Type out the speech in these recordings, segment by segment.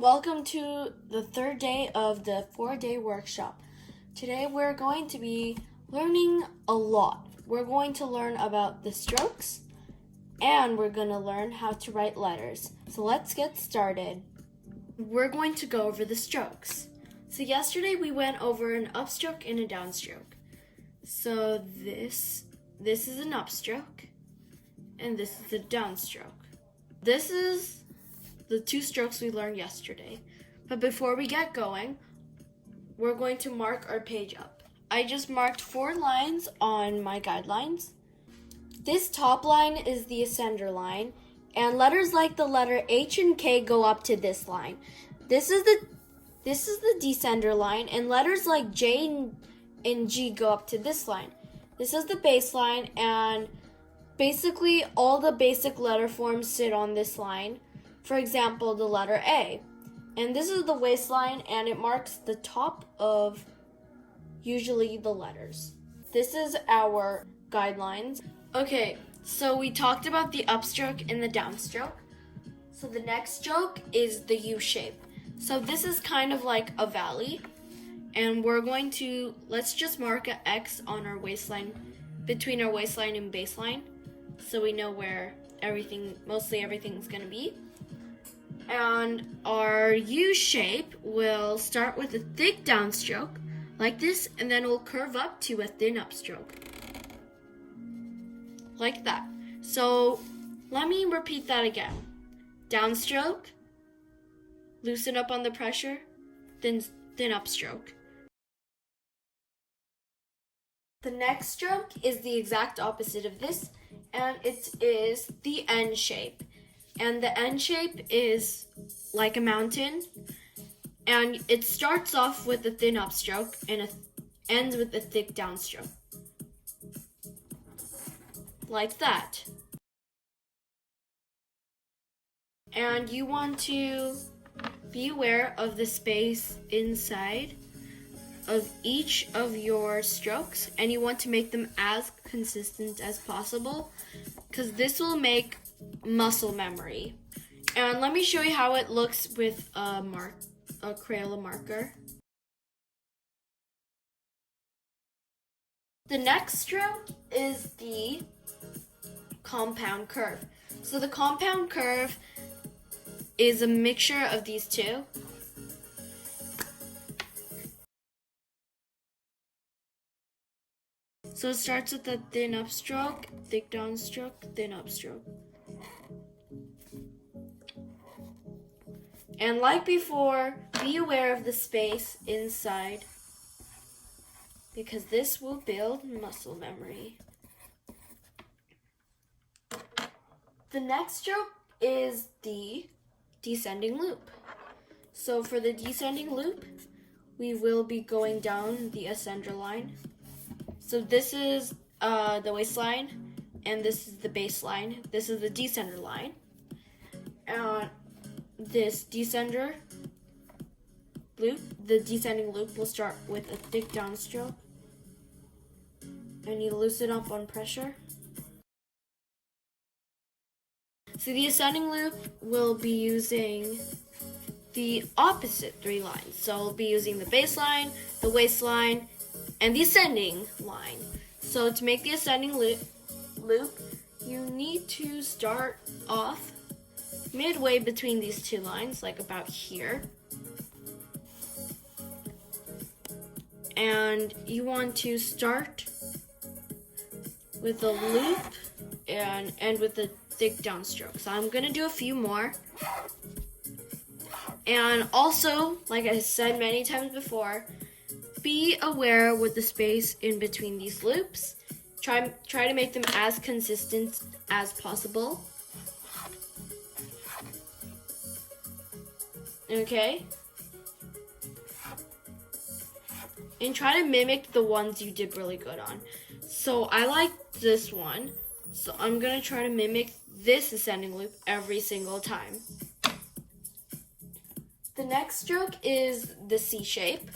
Welcome to the third day of the 4-day workshop. Today we're going to be learning a lot. We're going to learn about the strokes and we're going to learn how to write letters. So let's get started. We're going to go over the strokes. So yesterday we went over an upstroke and a downstroke. So this is an upstroke and this is a downstroke. This is the two strokes we learned yesterday. But before we get going, we're going to mark our page up. I just marked 4 lines on my guidelines. This top line is the ascender line, and letters like the letter H and K go up to this line. This is the descender line, and letters like J and G go up to this line. This is the baseline, and basically all the basic letter forms sit on this line. For example, the letter A. And this is the waistline, and it marks the top of usually the letters. This is our guidelines. Okay, so we talked about the upstroke and the downstroke. So the next stroke is the U shape. So this is kind of like a valley. And let's just mark an X on our waistline, between our waistline and baseline, so we know where mostly everything's gonna be. And our U shape will start with a thick downstroke, like this, and then we'll curve up to a thin upstroke, like that. So let me repeat that again. Downstroke, loosen up on the pressure, then thin upstroke. The next stroke is the exact opposite of this, and it is the N shape. And the N shape is like a mountain, and it starts off with a thin upstroke and it ends with a thick downstroke, like that. And you want to be aware of the space inside of each of your strokes, and you want to make them as consistent as possible, because this will make muscle memory. And let me show you how it looks with a Crayola marker. The next stroke is the compound curve. So the compound curve is a mixture of these two. So it starts with a thin upstroke, thick downstroke, thin upstroke. And like before, be aware of the space inside, because this will build muscle memory. The next stroke is the descending loop. So for the descending loop, we will be going down the ascender line. So this is the waistline, and this is the baseline. This is the descender line. And this descending loop will start with a thick downstroke, and you loosen up on pressure. So the ascending loop will be using the opposite 3 lines. So we'll be using the baseline, the waistline, and the ascending line. So to make the ascending loop, you need to start off midway between these 2 lines, like about here. And you want to start with a loop and end with a thick downstroke. So I'm gonna do a few more. And also, like I said many times before, be aware with the space in between these loops. Try to make them as consistent as possible. Okay? And try to mimic the ones you did really good on. So I like this one, so I'm gonna try to mimic this ascending loop every single time. The next stroke is the C shape,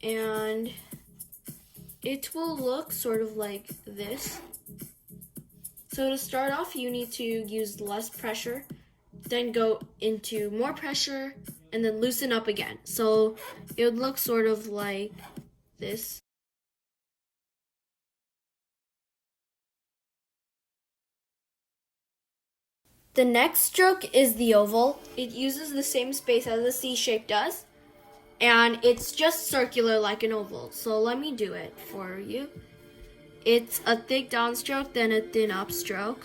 and it will look sort of like this. So to start off, you need to use less pressure then go into more pressure, and then loosen up again. So it would look sort of like this. The next stroke is the oval. It uses the same space as the C shape does, and it's just circular like an oval. So let me do it for you. It's a thick downstroke, then a thin upstroke.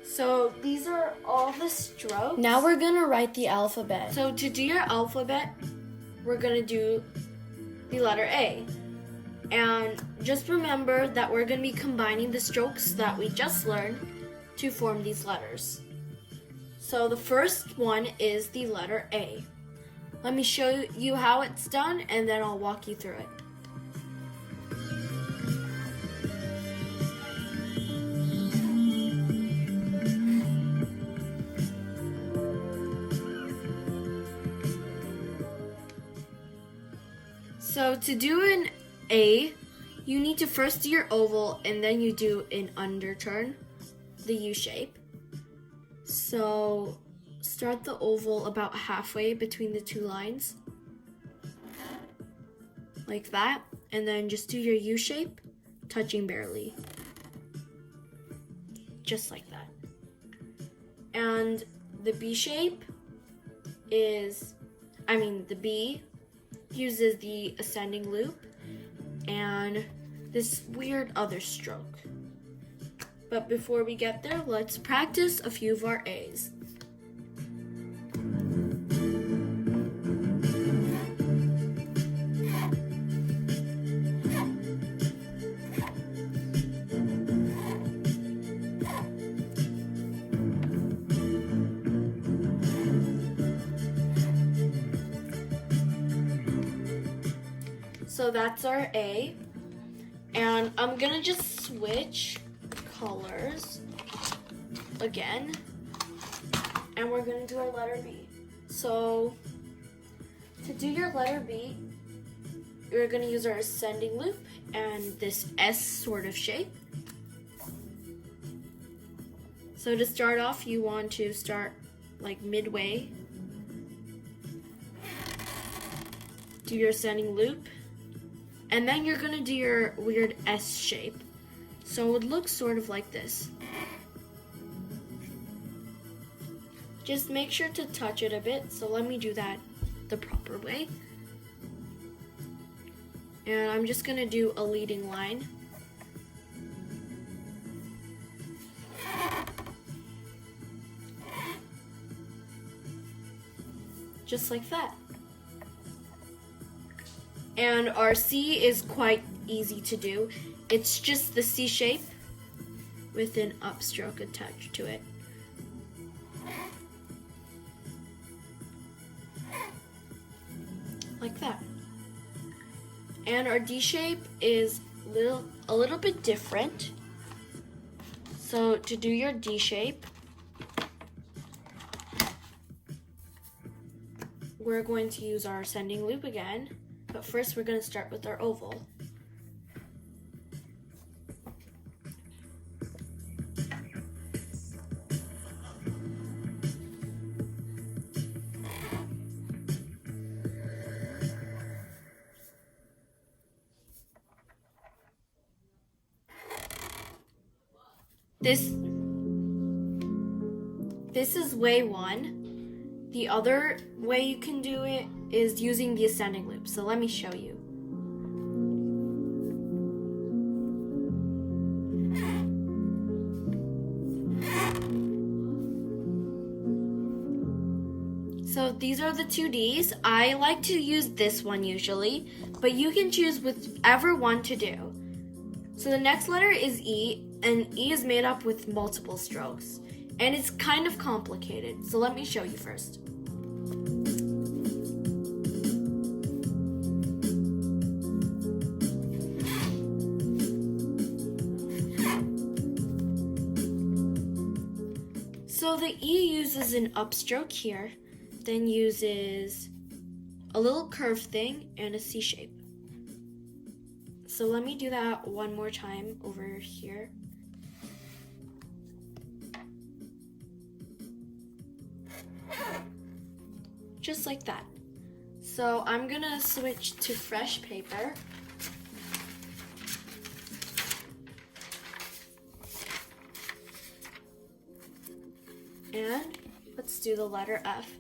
So these are all the strokes. Now we're gonna write the alphabet. So to do your alphabet, we're gonna do the letter A. And just remember that we're gonna be combining the strokes that we just learned to form these letters. So the first one is the letter A. Let me show you how it's done, and then I'll walk you through it. So to do an A, you need to first do your oval, and then you do an underturn, the U shape. So start the oval about halfway between the two lines, like that, and then just do your U shape, touching barely, just like that. And the B shape the B uses the ascending loop and this weird other stroke. But before we get there, let's practice a few of our A's. So that's our A. And I'm gonna just switch colors again. And we're gonna do our letter B. So to do your letter B, you're gonna use our ascending loop and this S sort of shape. So to start off, you want to start like midway. Do your ascending loop. And then you're gonna do your weird S shape. So it would look sort of like this. Just make sure to touch it a bit. So let me do that the proper way. And I'm just gonna do a leading line. Just like that. And our C is quite easy to do. It's just the C shape with an upstroke attached to it. Like that. And our D shape is a little bit different. So to do your D shape, we're going to use our ascending loop again. But first we're going to start with our oval. This is way one. The other way you can do it is using the ascending loop. So let me show you. So these are the two Ds. I like to use this one usually, but you can choose whichever one to do. So the next letter is E, and E is made up with multiple strokes. And it's kind of complicated, so let me show you first. So the E uses an upstroke here, then uses a little curve thing and a C shape. So let me do that one more time over here. just like that. So I'm gonna switch to fresh paper. And let's do the letter F.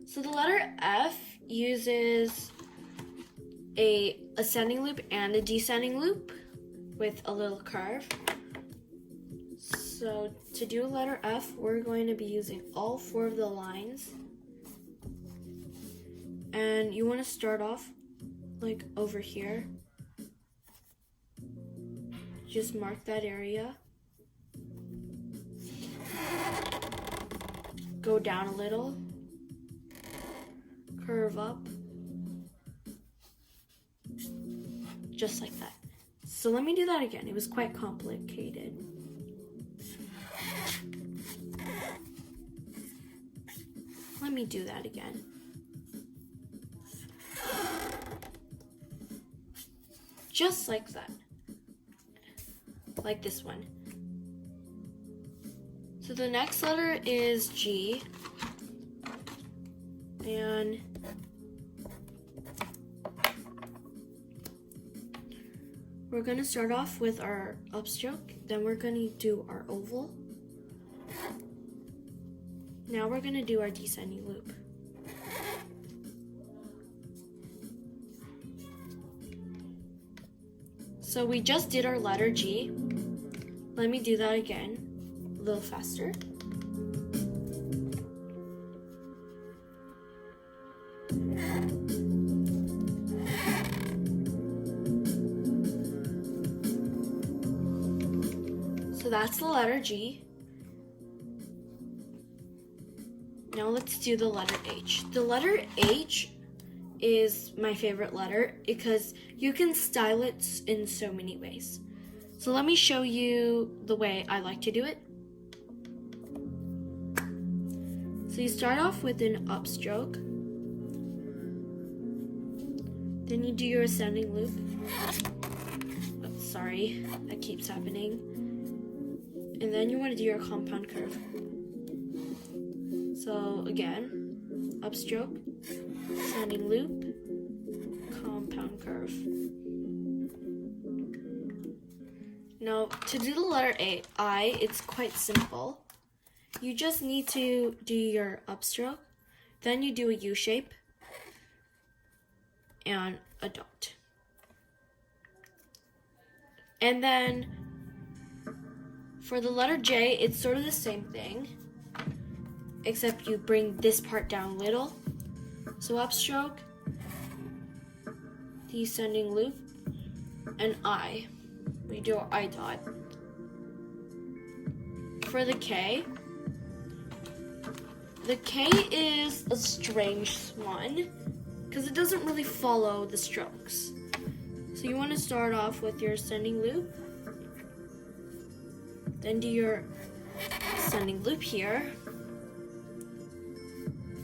So the letter F uses a ascending loop and a descending loop with a little curve. So to do letter F, we're going to be using all 4 of the lines. And you want to start off like over here. Just mark that area. Go down a little. Curve up. Just like that. So let me do that again. It was quite complicated. Let me do that again. Just like that. Like this one. So the next letter is G. And we're going to start off with our upstroke. Then we're going to do our oval. Now we're going to do our descending loop. So we just did our letter G. Let me do that again, a little faster. So that's the letter G. Now let's do the letter H. The letter H is my favorite letter because you can style it in so many ways. So let me show you the way I like to do it. So you start off with an upstroke. Then you do your ascending loop. Oh, sorry, that keeps happening. And then you want to do your compound curve. So again, upstroke, ascending loop, compound curve. Now, to do the letter I, it's quite simple. You just need to do your upstroke, then you do a U shape, and a dot. And then, for the letter J, it's sort of the same thing, except you bring this part down a little. So upstroke, descending loop, and I. We do our I dot. For the K is a strange one because it doesn't really follow the strokes. So you want to start off with your ascending loop, then do your ascending loop here.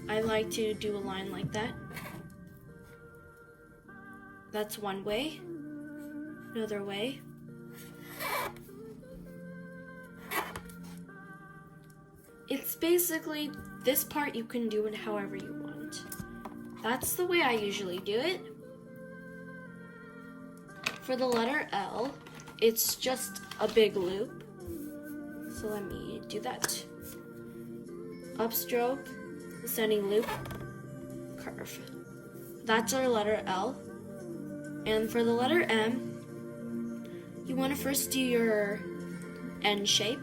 I like to do a line like that. That's one way. Another way. It's basically this part you can do it however you want. That's the way I usually do it. For the letter L, it's just a big loop. So let me do that. Upstroke, ascending loop, curve. That's our letter L. And for the letter M, you want to first do your N shape.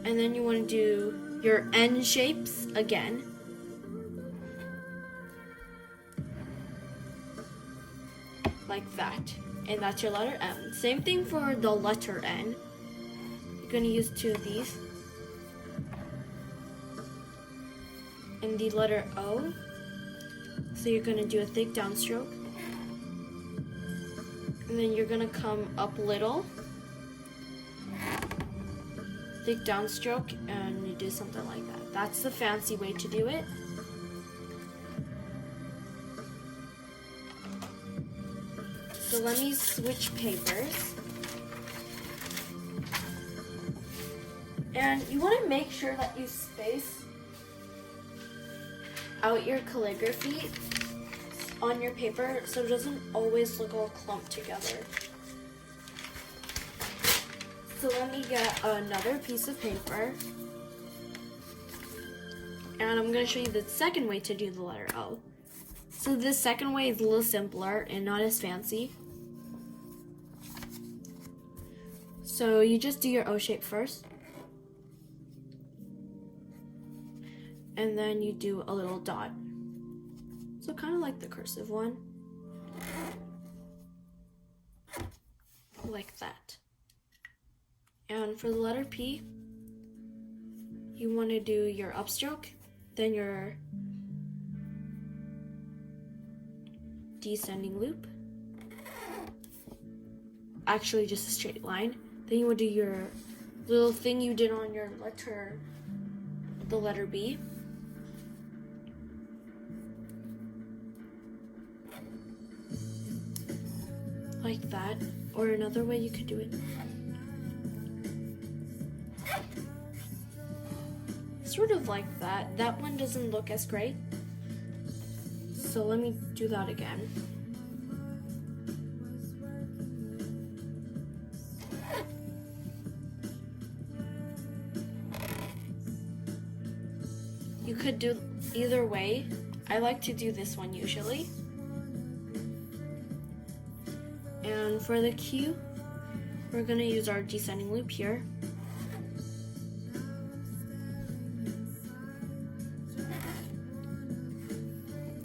And then you want to do your N shapes again. Like that. And that's your letter M. Same thing for the letter N. You're going to use 2 of these. And the letter O. So you're going to do a thick downstroke. And then you're going to come up little. Thick downstroke, and you do something like that. That's the fancy way to do it. So let me switch papers. And you want to make sure that you space out your calligraphy on your paper so it doesn't always look all clumped together. So let me get another piece of paper. And I'm going to show you the second way to do the letter O. So this second way is a little simpler and not as fancy. So you just do your O shape first. And then you do a little dot. So kind of like the cursive one. Like that. And for the letter P, you want to do your upstroke, then your descending loop. Actually, just a straight line. Then you want to do your little thing you did on your letter, the letter B. Like that. Or another way you could do it. Sort of like that. That one doesn't look as great. So let me do that again. You could do either way. I like to do this one usually. And for the Q, we're going to use our descending loop here.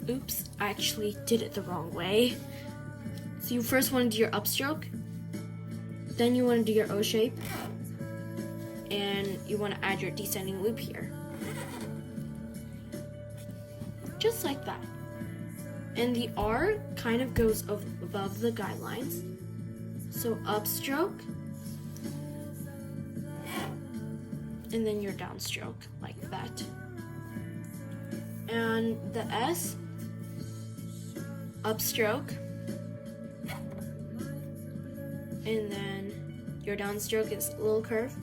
Oops, I actually did it the wrong way. So you first want to do your upstroke, then you want to do your O shape, and you want to add your descending loop here. Just like that. And the R kind of goes above the guidelines. So upstroke, and then your downstroke, like that. And the S, upstroke, and then your downstroke is a little curve,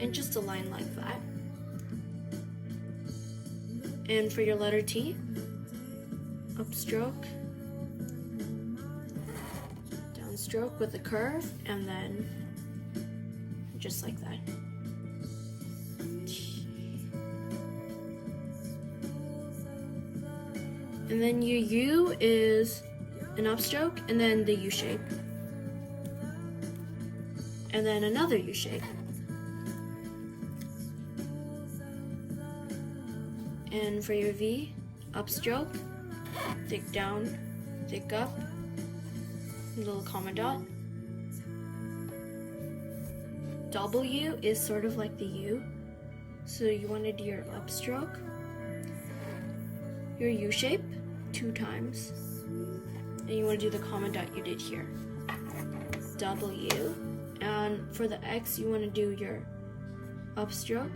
and just a line like that. And for your letter T, upstroke, downstroke with a curve, and then just like that. And then your U is an upstroke, and then the U shape. And then another U shape. And for your V, upstroke, thick down, thick up, little comma dot. W is sort of like the U. So you want to do your upstroke, your U shape 2 times, and you want to do the comma dot you did here. W. And for the X, you want to do your upstroke,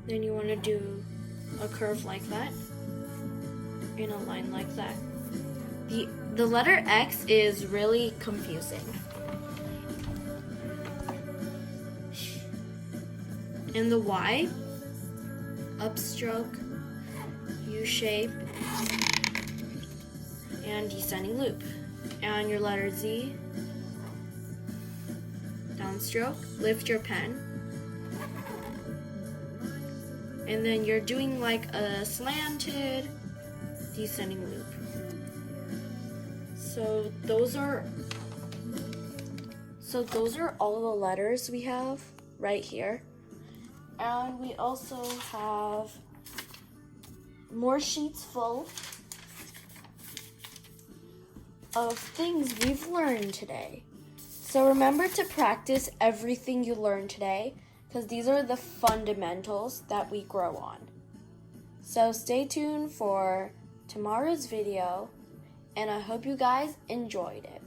then you want to do a curve like that, in a line like that. The letter X is really confusing. And the Y, upstroke, U shape, and descending loop. And your letter Z, downstroke, lift your pen. And then you're doing like a slanted descending loop. So those are all the letters we have right here. And we also have more sheets full of things we've learned today. So remember to practice everything you learned today, because these are the fundamentals that we grow on. So stay tuned for tomorrow's video, and I hope you guys enjoyed it.